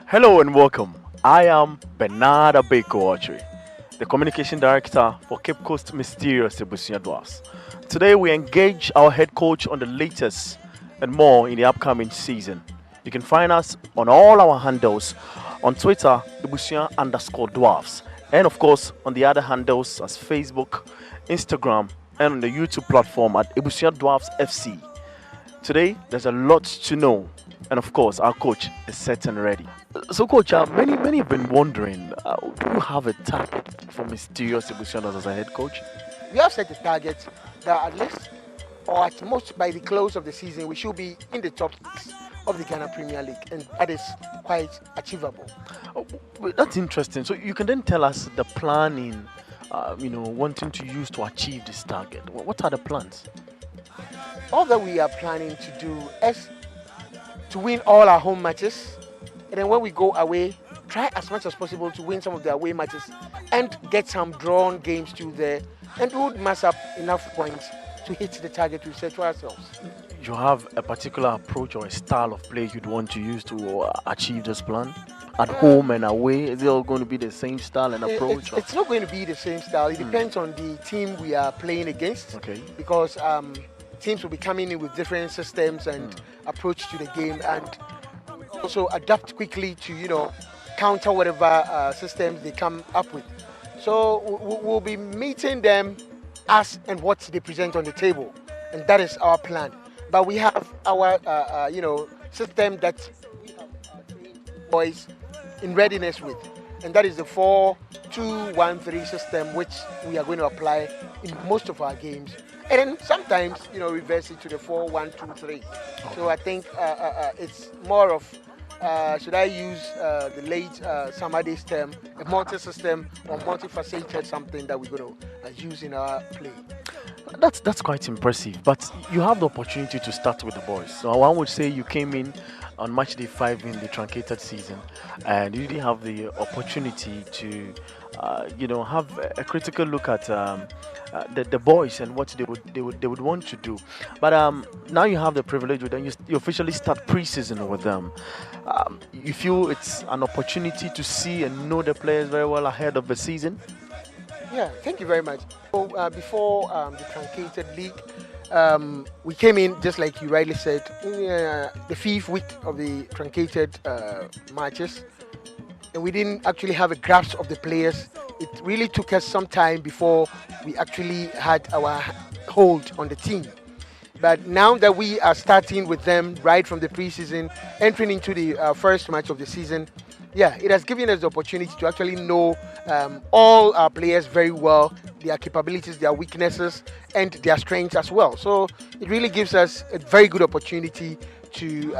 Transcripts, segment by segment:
Hello and welcome. I am Bernard Abekowachi, the Communication Director for Cape Coast Mysterious Ebusua Dwarfs. Today we engage our head coach on the latest and more in the upcoming season. You can find us on all our handles on Twitter, Ebusua_Dwarfs, and of course on the other handles as Facebook, Instagram, and on the YouTube platform at Ebusua Dwarfs FC. Today, there's a lot to know, and of course, our coach is set and ready. So, coach, many have been wondering, do you have a target for Mysterious Evolution as a head coach? We have set a target that at least or at most by the close of the season we should be in the top six of the Ghana Premier League, and that is quite achievable. Oh, well, that's interesting. So, you can then tell us the planning, wanting to use to achieve this target. What are the plans? All that we are planning to do is to win all our home matches, and then when we go away, try as much as possible to win some of the away matches and get some drawn games to there, and we would mass up enough points to hit the target we set for ourselves. You have a particular approach or a style of play you'd want to use to achieve this plan? At home and away, is it all going to be the same style and approach? It's not going to be the same style. It depends on the team we are playing against. Okay. Because teams will be coming in with different systems and approach to the game, and also adapt quickly to counter whatever systems they come up with. So we'll be meeting them as and what they present on the table, and that is our plan. But we have our system that we have trained boys in readiness with, and that is the 4-2-1-3 system, which we are going to apply in most of our games, and then sometimes reverse it to the 4-1-2-3. So I think it's more of should I use the late Samade's term, a multi-system or multifaceted something that we're going to use in our play. That's quite impressive. But you have the opportunity to start with the boys. So one would say you came in on match day 5 in the truncated season, and you didn't have the opportunity to, have a critical look at the boys and what they would want to do. But now you have the privilege with them. You officially start preseason with them. You feel it's an opportunity to see and know the players very well ahead of the season. Yeah, thank you very much. So before the truncated league, we came in just like you rightly said, in the 5th week of the truncated matches, and we didn't actually have a grasp of the players. It really took us some time before we actually had our hold on the team. But now that we are starting with them right from the preseason, entering into the first match of the season, yeah, it has given us the opportunity to actually know all our players very well, their capabilities, their weaknesses, and their strengths as well. So it really gives us a very good opportunity to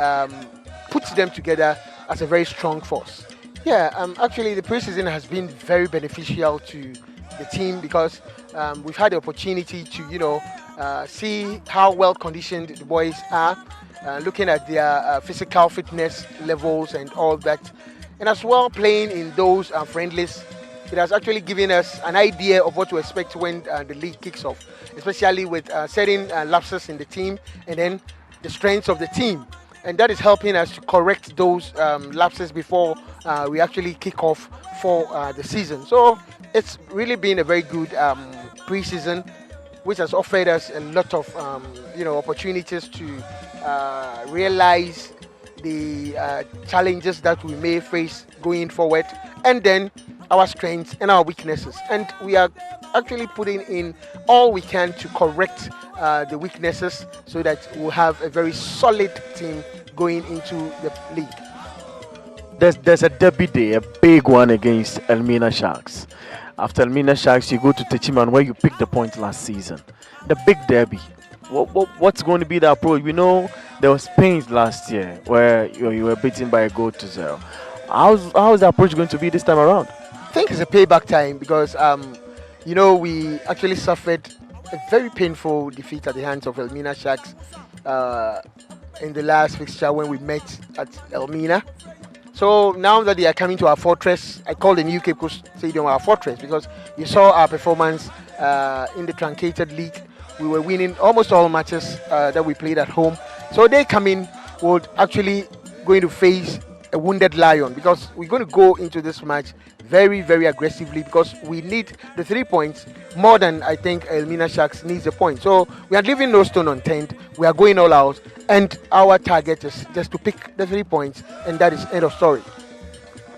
put them together as a very strong force. Yeah, actually the preseason has been very beneficial to the team because we've had the opportunity to, see how well conditioned the boys are, looking at their physical fitness levels and all that. And as well, playing in those friendlies, it has actually given us an idea of what to expect when the league kicks off, especially with certain lapses in the team and then the strengths of the team. And that is helping us to correct those lapses before we actually kick off for the season. So it's really been a very good preseason, which has offered us a lot of opportunities to realize the challenges that we may face going forward, and then our strengths and our weaknesses. And we are actually putting in all we can to correct the weaknesses so that we'll have a very solid team going into the league. There's a derby day, a big one against Elmina Sharks. After Elmina Sharks, you go to Techiman where you picked the point last season. The big derby. What's going to be the approach? We know there was Pains last year where you were beaten by a goal to 0. How's the approach going to be this time around? I think it's a payback time because, we actually suffered a very painful defeat at the hands of Elmina Sharks in the last fixture when we met at Elmina. So now that they are coming to our fortress, I call the new Cape Coast Stadium our fortress because you saw our performance in the truncated league. We were winning almost all matches that we played at home. So they come in, would actually going to face a wounded lion, because we're going to go into this match very, very aggressively, because we need the 3 points more than I think Elmina Sharks needs a point. So we are leaving no stone unturned. We are going all out, and our target is just to pick the 3 points, and that is end of story.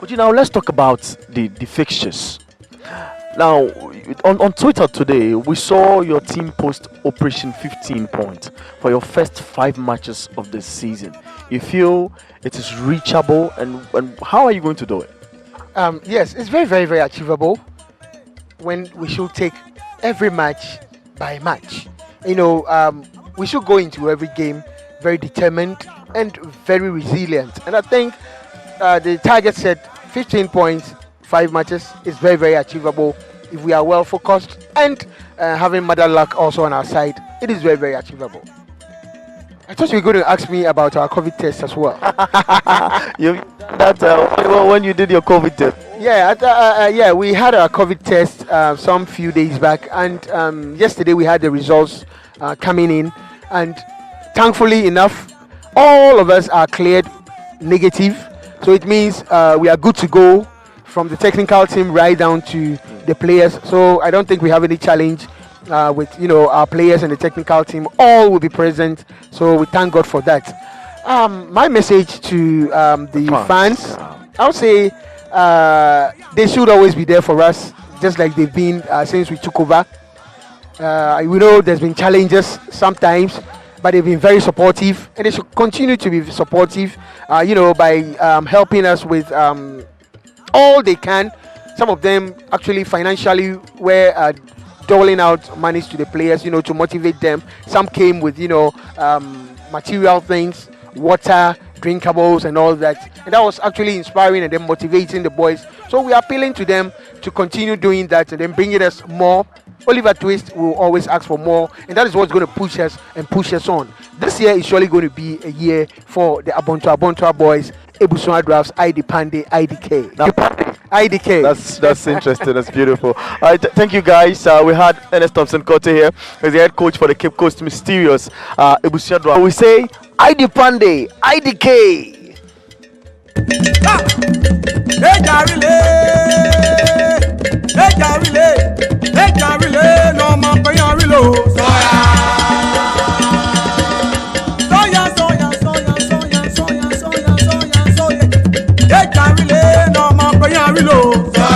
But now let's talk about the fixtures. Now, on Twitter today, we saw your team post Operation 15 points for your first 5 matches of the season. You feel it is reachable, and how are you going to do it? Yes, it's very, very, very achievable, when we should take every match by match. We should go into every game very determined and very resilient. And I think the target set 15 points, 5 matches is very, very achievable. If we are well focused and having mother luck also on our side, it is very, very achievable. I thought you were going to ask me about our COVID test as well. When you did your COVID test? Yeah, we had our COVID test some few days back, and yesterday we had the results coming in, and thankfully enough, all of us are cleared negative. So it means we are good to go, from the technical team right down to the players. So I don't think we have any challenge with our players and the technical team. All will be present. So we thank God for that. My message to the fans, I would say they should always be there for us, just like they've been since we took over. We know there's been challenges sometimes, but they've been very supportive, and they should continue to be supportive, by helping us with all they can. Some of them actually financially were doling out monies to the players, to motivate them. Some came with, material things, water, drinkables, and all that. And that was actually inspiring and then motivating the boys. So we are appealing to them to continue doing that and then bringing us more. Oliver Twist will always ask for more, and that is what's going to push us and push us on. This year is surely going to be a year for the Abontoa boys, Ebusua Dwarfs, IDK. IDK. That's interesting. That's beautiful. All right, thank you guys. We had Ernest Thompson Kote here, as the head coach for the Cape Coast Mysterious Ebusua Dwarfs. We say IDK. No more